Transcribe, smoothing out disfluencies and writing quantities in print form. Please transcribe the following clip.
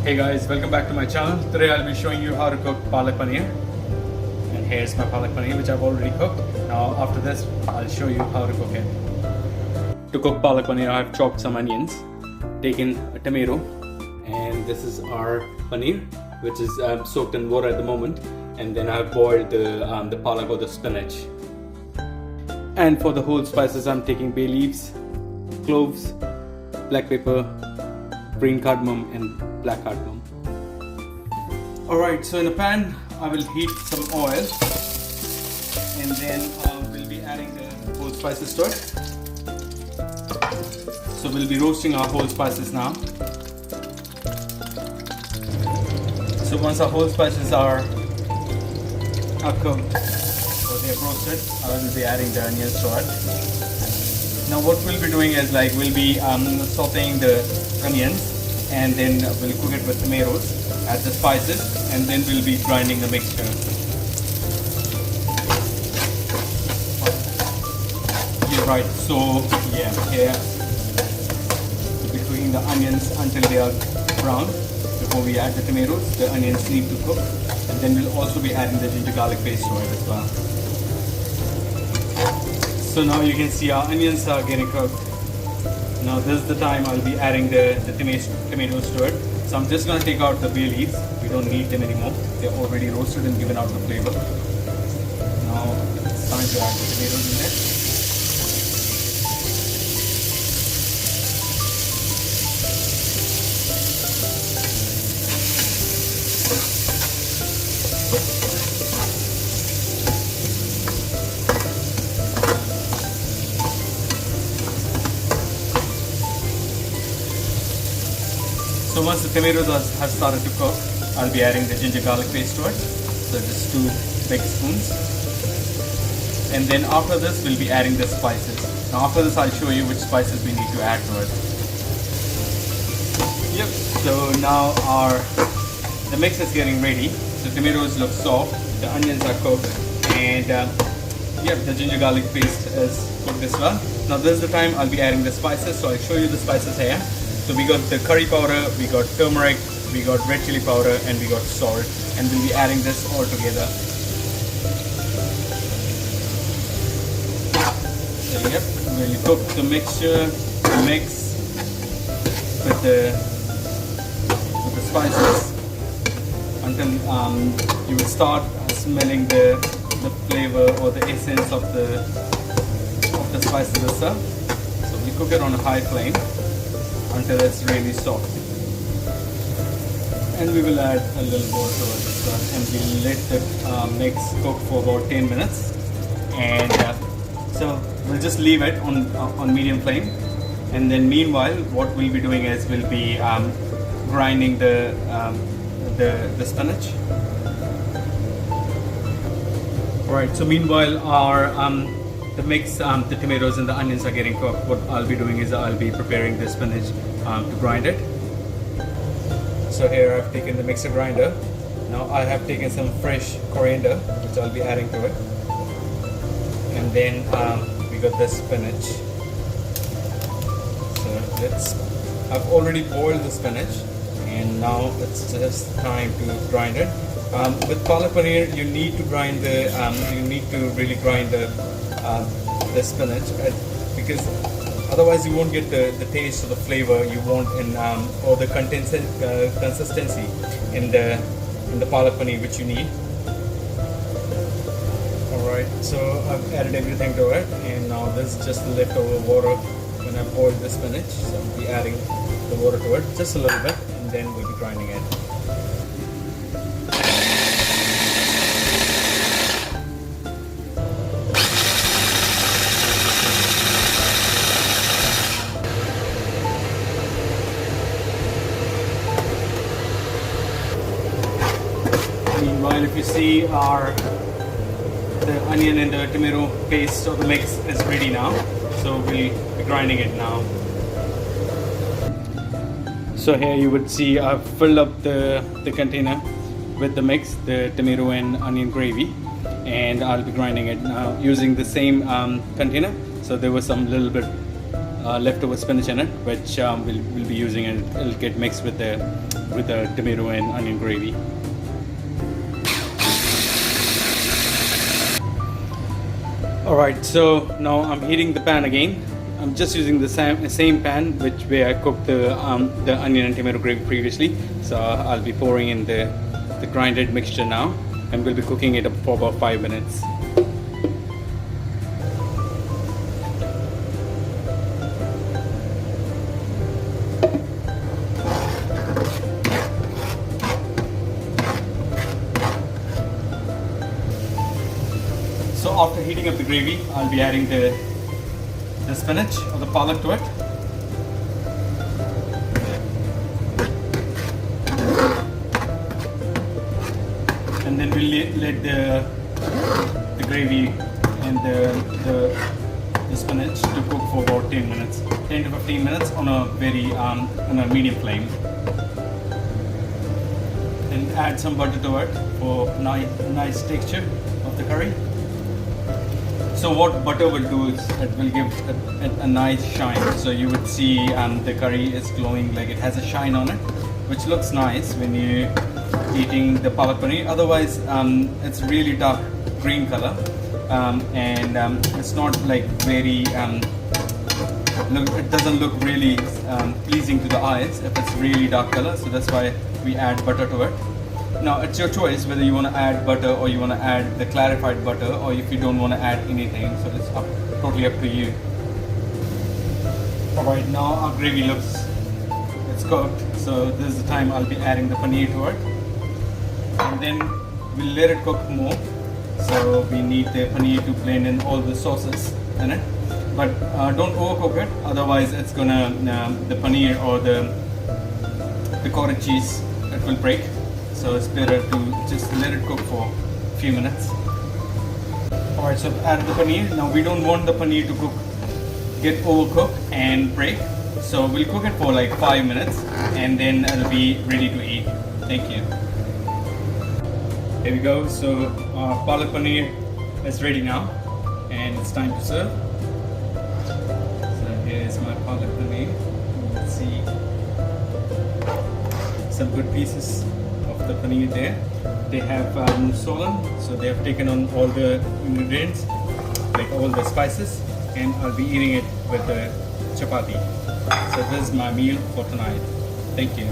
Hey guys, welcome back to my channel. Today I'll be showing you how to cook Palak Paneer. And here's my Palak Paneer which I've already cooked. Now after this, I'll show you how to cook it. To cook Palak Paneer, I've chopped some onions, taken a tomato, and this is our paneer which is soaked in water at the moment. And then I've boiled the palak or the spinach. And for the whole spices, I'm taking bay leaves, cloves, black pepper, green cardamom and black cardamom. Alright, so in a pan I will heat some oil and then we'll be adding the whole spices to it. So we'll be roasting our whole spices now. So once our whole spices are cooked or they are roasted, I will be adding the onions to it. Now what we'll be doing is we'll be sauteing the onions and then we'll cook it with tomatoes, add the spices, and then we'll be grinding the mixture. Yeah, right, so yeah, here we'll be cooking the onions until they are brown. Before we add the tomatoes, the onions need to cook, and then we'll also be adding the ginger garlic paste to it as well. So now you can see our onions are getting cooked. Now this is the time I'll be adding the tomatoes to it. So I'm just going to take out the bay leaves. We don't need them anymore. They're already roasted and given out the flavor. Now it's time to add the tomatoes in there. So once the tomatoes have started to cook, I'll be adding the ginger garlic paste to it. So just 2 big spoons. And then after this, we'll be adding the spices. Now after this, I'll show you which spices we need to add to it. Yep, so now the mix is getting ready. The tomatoes look soft, the onions are cooked, and yep, the ginger garlic paste is cooked as well. Now this is the time I'll be adding the spices, so I'll show you the spices here. So we got the curry powder, we got turmeric, we got red chili powder, and we got salt, and we'll be adding this all together. So yep, we'll cook the mixture, mix with the spices until you will start smelling the flavor or the essence of the spices itself. So we cook it on a high flame until it's really soft, and we will add a little water to it as well, and we'll let the mix cook for about 10 minutes, and so we'll just leave it on medium flame. And then meanwhile what we'll be doing is we'll be grinding the spinach. Alright, so meanwhile our the mix, the tomatoes and the onions are getting cooked. What I'll be doing is I'll be preparing the spinach to grind it. So here I've taken the mixer grinder. Now I have taken some fresh coriander which I'll be adding to it. And then we got the spinach. So I've already boiled the spinach and now it's just time to grind it. With Palak Paneer you need to grind really grind the spinach because otherwise you won't get the taste or the flavor you want in or the consistency in the Palak Paneer which you need. Alright, so I've added everything to it, and now this is just the leftover water when I boiled the spinach. So I'll be adding the water to it just a little bit, and then we'll be grinding it. Meanwhile, if you see the onion and the tomato paste or the mix is ready now, so we'll be grinding it now. So here you would see I've filled up the container with the mix, the tomato and onion gravy, and I'll be grinding it now using the same container. So there was some little bit leftover spinach in it, which we'll be using, and it'll get mixed with the tomato and onion gravy. Alright, so now I'm heating the pan again. I'm just using the same pan where I cooked the onion and tomato gravy previously. So I'll be pouring in the grinded mixture now, and we'll be cooking it up for about 5 minutes. So after heating up the gravy, I'll be adding the spinach or the palak to it. And then we'll let the gravy and the spinach to cook for about 10 minutes, 10 to 15 minutes on a medium flame. And add some butter to it for nice texture of the curry. So what butter will do is it will give a nice shine. So you would see the curry is glowing, like it has a shine on it, which looks nice when you're eating the palak paneer. Otherwise, it's really dark green color, and it's not like very. It doesn't look really pleasing to the eyes if it's really dark color. So that's why we add butter to it. Now it's your choice whether you want to add butter or you want to add the clarified butter, or if you don't want to add anything. So it's totally up to you. Alright, now our gravy it's cooked. So this is the time I'll be adding the paneer to it, and then we'll let it cook more. So we need the paneer to blend in all the sauces in it, but don't overcook it. Otherwise, it's gonna the paneer or the cottage cheese, it will break. So it's better to just let it cook for a few minutes. Alright, so I've added the paneer. Now we don't want the paneer to get overcooked and break. So we'll cook it for like 5 minutes, and then it'll be ready to eat. Thank you. Here we go. So our palak paneer is ready now, and it's time to serve. So here's my palak paneer. Let's see some good pieces of the paneer there. They have solan, so they have taken on all the ingredients, like all the spices, and I'll be eating it with the chapati. So this is my meal for tonight. Thank you.